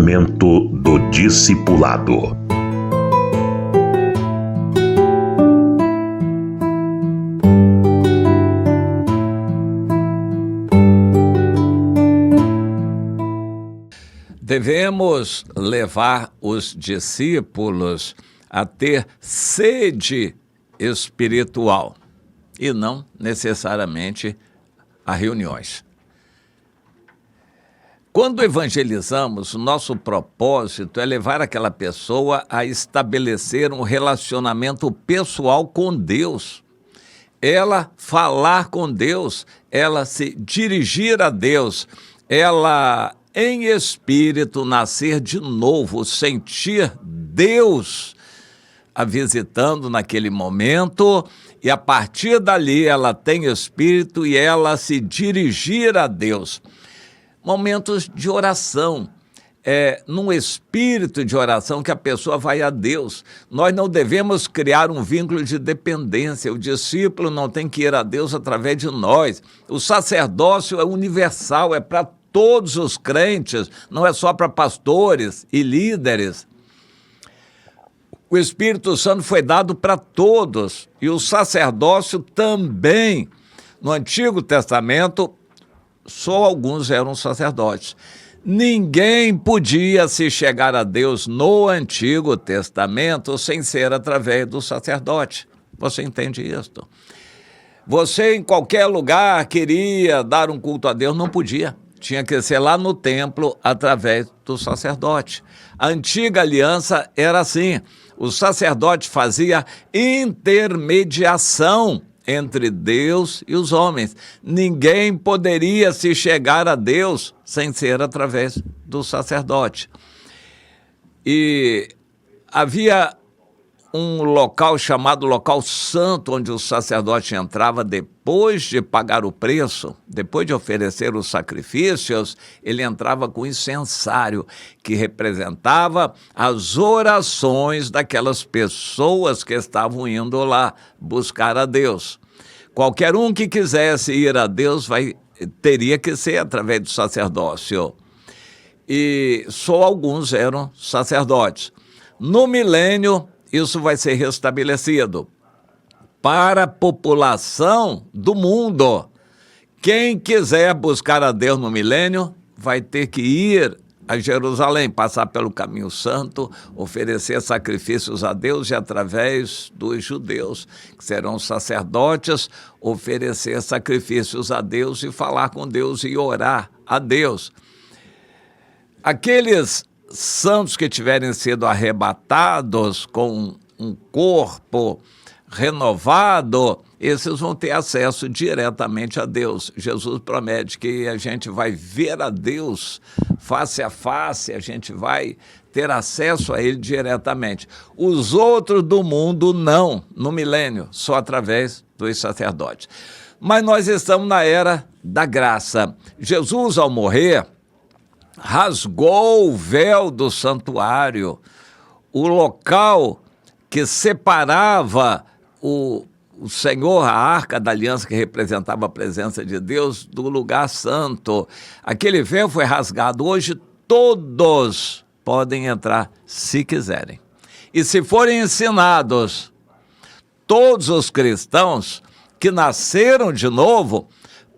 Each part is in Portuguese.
Momento do Discipulado. Devemos levar os discípulos a ter sede espiritual e não necessariamente a reuniões. Quando evangelizamos, o nosso propósito é levar aquela pessoa a estabelecer um relacionamento pessoal com Deus. Ela falar com Deus, ela se dirigir a Deus, ela em espírito nascer de novo, sentir Deus a visitando naquele momento, e a partir dali ela tem espírito e ela se dirigir a Deus. Momentos de oração, num espírito de oração que a pessoa vai a Deus. Nós não devemos criar um vínculo de dependência, o discípulo não tem que ir a Deus através de nós. O sacerdócio é universal, é para todos os crentes, não é só para pastores e líderes. O Espírito Santo foi dado para todos e o sacerdócio também. No Antigo Testamento, só alguns eram sacerdotes. Ninguém podia se chegar a Deus no Antigo Testamento sem ser através do sacerdote. Você entende isso? Você em qualquer lugar queria dar um culto a Deus, não podia. Tinha que ser lá no templo, através do sacerdote. A antiga aliança era assim, o sacerdote fazia intermediação entre Deus e os homens. Ninguém poderia se chegar a Deus sem ser através do sacerdote. E havia um local chamado local santo, onde o sacerdote entrava depois de pagar o preço, depois de oferecer os sacrifícios, ele entrava com incensário, que representava as orações daquelas pessoas que estavam indo lá buscar a Deus. Qualquer um que quisesse ir a Deus teria que ser através do sacerdócio. E só alguns eram sacerdotes. No milênio, isso vai ser restabelecido para a população do mundo. Quem quiser buscar a Deus no milênio vai ter que ir a Jerusalém, passar pelo caminho santo, oferecer sacrifícios a Deus e através dos judeus, que serão sacerdotes, oferecer sacrifícios a Deus e falar com Deus e orar a Deus. Aqueles santos que tiverem sido arrebatados com um corpo renovado, esses vão ter acesso diretamente a Deus. Jesus promete que a gente vai ver a Deus face a face, a gente vai ter acesso a Ele diretamente. Os outros do mundo não, no milênio, só através dos sacerdotes. Mas nós estamos na era da graça. Jesus, ao morrer, rasgou o véu do santuário, o local que separava o Senhor, a arca da aliança que representava a presença de Deus, do lugar santo. Aquele véu foi rasgado. Hoje todos podem entrar se quiserem. E se forem ensinados, todos os cristãos que nasceram de novo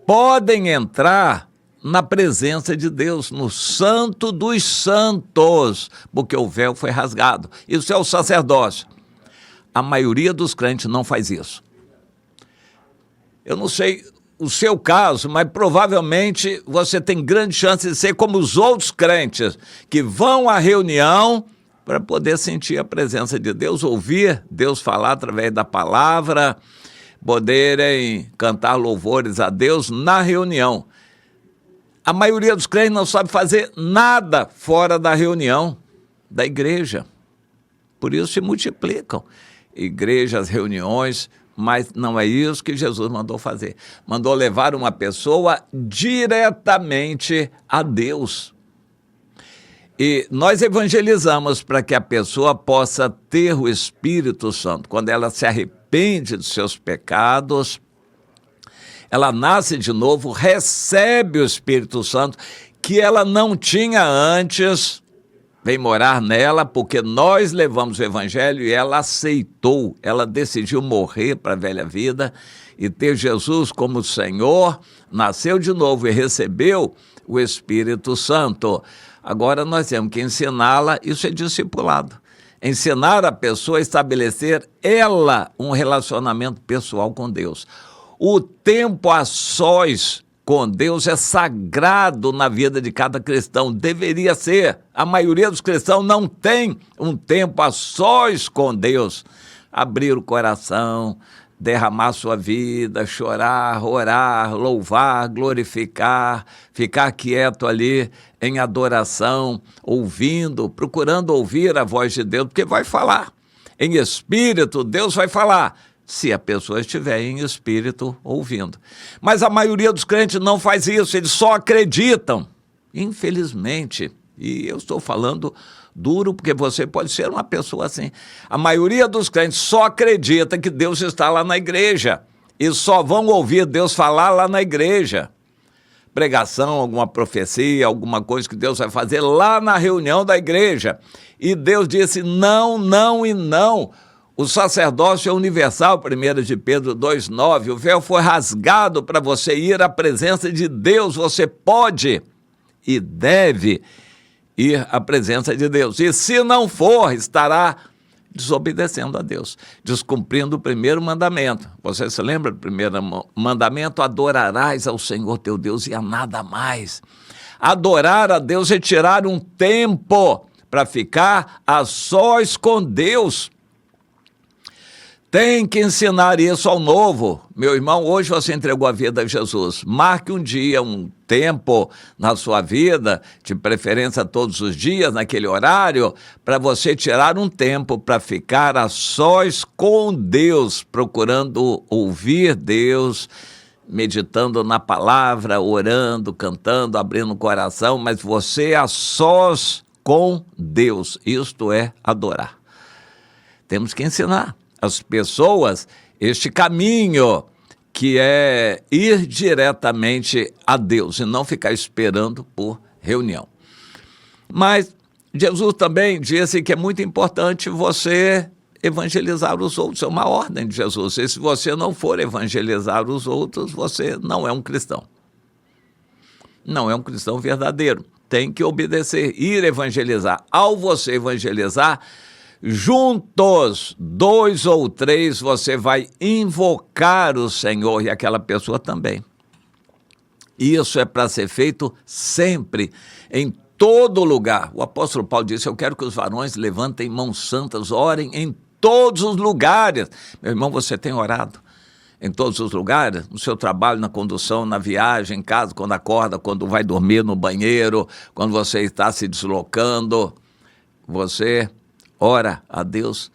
podem entrar na presença de Deus, no santo dos santos, porque o véu foi rasgado. Isso é o sacerdócio. A maioria dos crentes não faz isso. Eu não sei o seu caso, mas provavelmente você tem grande chance de ser como os outros crentes, que vão à reunião para poder sentir a presença de Deus, ouvir Deus falar através da palavra, poderem cantar louvores a Deus na reunião. A maioria dos crentes não sabe fazer nada fora da reunião da igreja. Por isso se multiplicam igrejas, reuniões, mas não é isso que Jesus mandou fazer. Mandou levar uma pessoa diretamente a Deus. E nós evangelizamos para que a pessoa possa ter o Espírito Santo. Quando ela se arrepende dos seus pecados, ela nasce de novo, recebe o Espírito Santo, que ela não tinha antes, vem morar nela porque nós levamos o evangelho e ela aceitou, ela decidiu morrer para a velha vida e ter Jesus como Senhor, nasceu de novo e recebeu o Espírito Santo. Agora nós temos que ensiná-la, isso é discipulado. Ensinar a pessoa a estabelecer ela um relacionamento pessoal com Deus. O tempo a sós com Deus é sagrado na vida de cada cristão, deveria ser. A maioria dos cristãos não tem um tempo a sós com Deus. Abrir o coração, derramar sua vida, chorar, orar, louvar, glorificar, ficar quieto ali em adoração, ouvindo, procurando ouvir a voz de Deus, porque vai falar. Em espírito, Deus vai falar, se a pessoa estiver em espírito ouvindo. Mas a maioria dos crentes não faz isso, eles só acreditam. Infelizmente, e eu estou falando duro porque você pode ser uma pessoa assim. A maioria dos crentes só acredita que Deus está lá na igreja e só vão ouvir Deus falar lá na igreja. Pregação, alguma profecia, alguma coisa que Deus vai fazer lá na reunião da igreja. E Deus disse não, não e não. O sacerdócio é universal, 1 de Pedro 2,9. O véu foi rasgado para você ir à presença de Deus. Você pode e deve ir à presença de Deus. E se não for, estará desobedecendo a Deus, descumprindo o primeiro mandamento. Você se lembra do primeiro mandamento? Adorarás ao Senhor teu Deus e a nada mais. Adorar a Deus é tirar um tempo para ficar a sós com Deus. Tem que ensinar isso ao novo. Meu irmão, hoje você entregou a vida a Jesus. Marque um dia, um tempo na sua vida, de preferência todos os dias, naquele horário, para você tirar um tempo para ficar a sós com Deus, procurando ouvir Deus, meditando na palavra, orando, cantando, abrindo o coração, mas você a sós com Deus. Isto é adorar. Temos que ensinar as pessoas este caminho que é ir diretamente a Deus e não ficar esperando por reunião. Mas Jesus também disse que é muito importante você evangelizar os outros, é uma ordem de Jesus. E se você não for evangelizar os outros, você não é um cristão. Não é um cristão verdadeiro. Tem que obedecer, ir evangelizar. Ao você evangelizar, juntos, 2 ou 3, você vai invocar o Senhor e aquela pessoa também. Isso é para ser feito sempre, em todo lugar. O apóstolo Paulo disse, eu quero que os varões levantem mãos santas, orem em todos os lugares. Meu irmão, você tem orado em todos os lugares? No seu trabalho, na condução, na viagem, em casa, quando acorda, quando vai dormir no banheiro, quando você está se deslocando, você ora a Deus.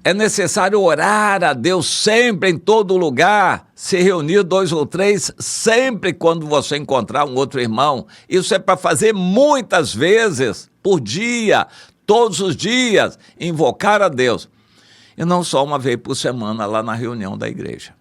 É necessário orar a Deus sempre, em todo lugar, se reunir 2 ou 3, sempre quando você encontrar um outro irmão. Isso é para fazer muitas vezes, por dia, todos os dias, invocar a Deus. E não só uma vez por semana lá na reunião da igreja.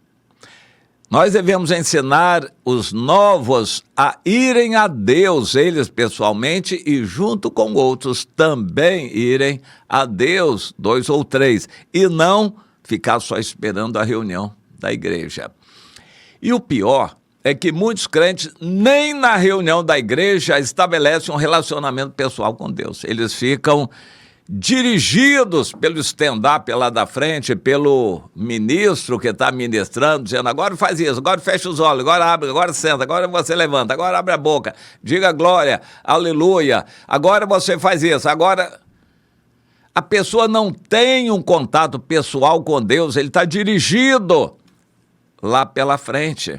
Nós devemos ensinar os novos a irem a Deus, eles pessoalmente, e junto com outros também irem a Deus, 2 ou 3, e não ficar só esperando a reunião da igreja. E o pior é que muitos crentes nem na reunião da igreja estabelecem um relacionamento pessoal com Deus. Eles ficam dirigidos pelo stand-up lá da frente, pelo ministro que está ministrando, dizendo, agora faz isso, agora fecha os olhos, agora abre, agora senta, agora você levanta, agora abre a boca, diga glória, aleluia, agora você faz isso, agora... A pessoa não tem um contato pessoal com Deus, ele está dirigido lá pela frente.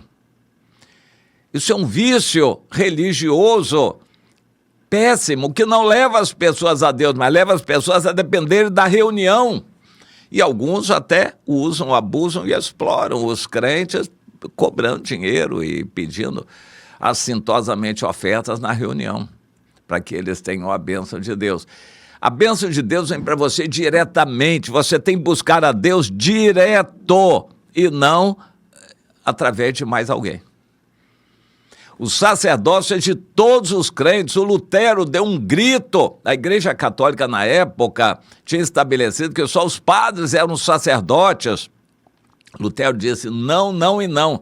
Isso é um vício religioso péssimo, que não leva as pessoas a Deus, mas leva as pessoas a depender da reunião. E alguns até usam, abusam e exploram os crentes, cobrando dinheiro e pedindo assintosamente ofertas na reunião, para que eles tenham a bênção de Deus. A bênção de Deus vem para você diretamente, você tem que buscar a Deus direto e não através de mais alguém. O sacerdócio é de todos os crentes. O Lutero deu um grito. A Igreja Católica, na época, tinha estabelecido que só os padres eram sacerdotes. Lutero disse não, não e não.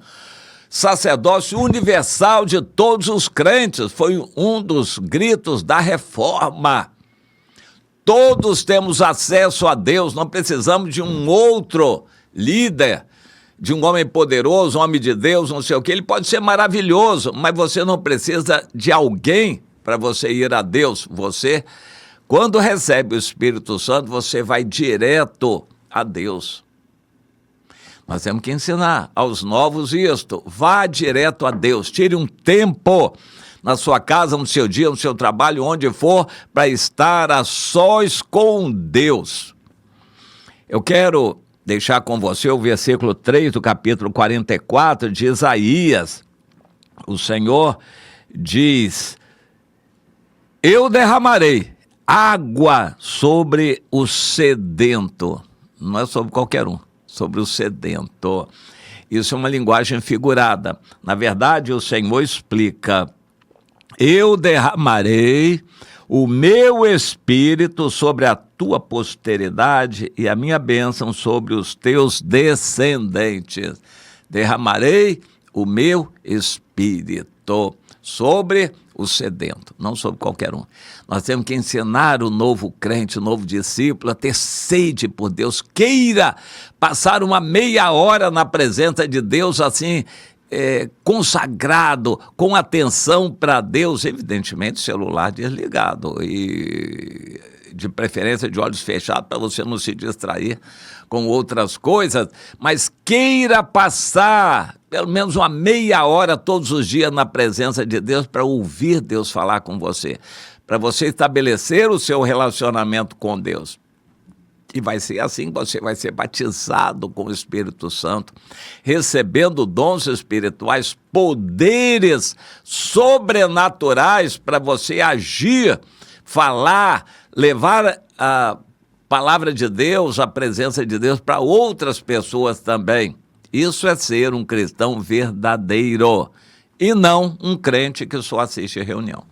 Sacerdócio universal de todos os crentes. Foi um dos gritos da Reforma. Todos temos acesso a Deus. Não precisamos de um outro líder, de um homem poderoso, um homem de Deus, não sei o que. Ele pode ser maravilhoso, mas você não precisa de alguém para você ir a Deus. Você, quando recebe o Espírito Santo, você vai direto a Deus. Nós temos que ensinar aos novos isto. Vá direto a Deus. Tire um tempo na sua casa, no seu dia, no seu trabalho, onde for, para estar a sós com Deus. Eu quero deixar com você o versículo 3 do capítulo 44 de Isaías. O Senhor diz: eu derramarei água sobre o sedento. Não é sobre qualquer um, sobre o sedento. Isso é uma linguagem figurada. Na verdade, o Senhor explica: eu derramarei o meu espírito sobre a tua posteridade e a minha bênção sobre os teus descendentes. Derramarei o meu espírito sobre o sedento, não sobre qualquer um. Nós temos que ensinar o novo crente, o novo discípulo a ter sede por Deus. Queira passar uma meia hora na presença de Deus assim, consagrado, com atenção para Deus, evidentemente celular desligado e de preferência de olhos fechados para você não se distrair com outras coisas, mas queira passar pelo menos uma meia hora todos os dias na presença de Deus para ouvir Deus falar com você, para você estabelecer o seu relacionamento com Deus. E vai ser assim, você vai ser batizado com o Espírito Santo, recebendo dons espirituais, poderes sobrenaturais para você agir, falar, levar a palavra de Deus, a presença de Deus para outras pessoas também. Isso é ser um cristão verdadeiro e não um crente que só assiste reunião.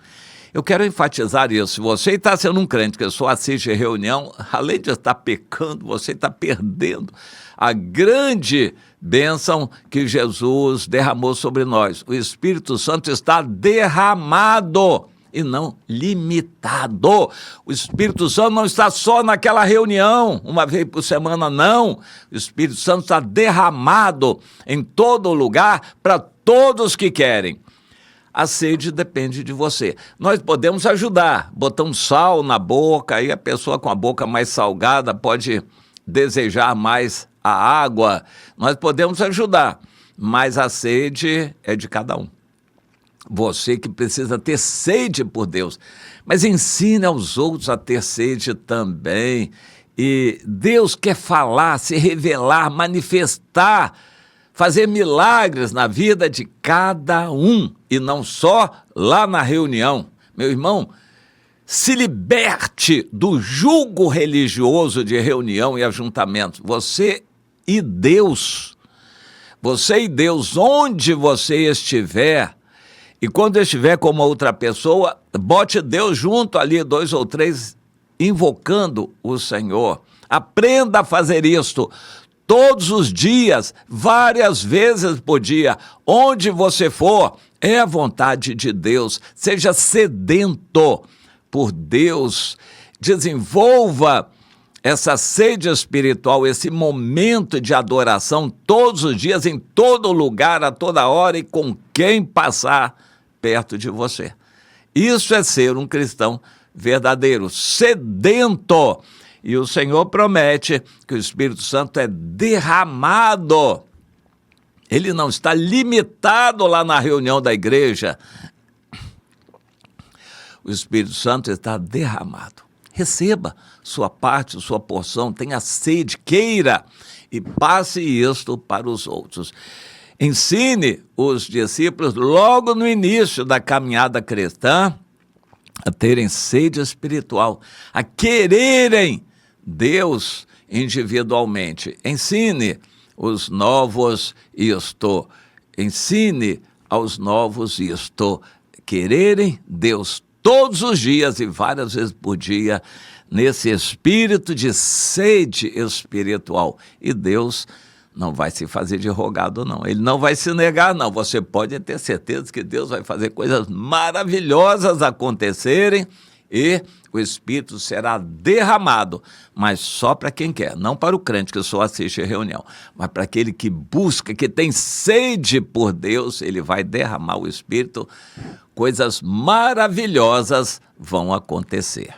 Eu quero enfatizar isso. Se você está sendo um crente que só assiste reunião, além de estar pecando, você está perdendo a grande bênção que Jesus derramou sobre nós. O Espírito Santo está derramado e não limitado. O Espírito Santo não está só naquela reunião, uma vez por semana, não. O Espírito Santo está derramado em todo lugar para todos que querem. A sede depende de você. Nós podemos ajudar, botando sal na boca, aí a pessoa com a boca mais salgada pode desejar mais a água. Nós podemos ajudar, mas a sede é de cada um. Você que precisa ter sede por Deus, mas ensine aos outros a ter sede também. E Deus quer falar, se revelar, manifestar, fazer milagres na vida de cada um e não só lá na reunião. Meu irmão, se liberte do jugo religioso de reunião e ajuntamento. Você e Deus, onde você estiver, e quando estiver com uma outra pessoa, bote Deus junto ali, 2 ou 3, invocando o Senhor. Aprenda a fazer isto todos os dias, várias vezes por dia, onde você for, é a vontade de Deus. Seja sedento por Deus, desenvolva essa sede espiritual, esse momento de adoração todos os dias, em todo lugar, a toda hora e com quem passar perto de você. Isso é ser um cristão verdadeiro, sedento. E o Senhor promete que o Espírito Santo é derramado. Ele não está limitado lá na reunião da igreja. O Espírito Santo está derramado. Receba sua parte, sua porção, tenha sede, queira e passe isto para os outros. Ensine os discípulos logo no início da caminhada cristã a terem sede espiritual, a quererem Deus individualmente. Ensine os novos isto. Ensine aos novos isto: quererem Deus todos os dias e várias vezes por dia, nesse espírito de sede espiritual. E Deus não vai se fazer de rogado, não. Ele não vai se negar, não. Você pode ter certeza que Deus vai fazer coisas maravilhosas acontecerem e o Espírito será derramado, mas só para quem quer, não para o crente que só assiste a reunião, mas para aquele que busca, que tem sede por Deus, ele vai derramar o Espírito, coisas maravilhosas vão acontecer.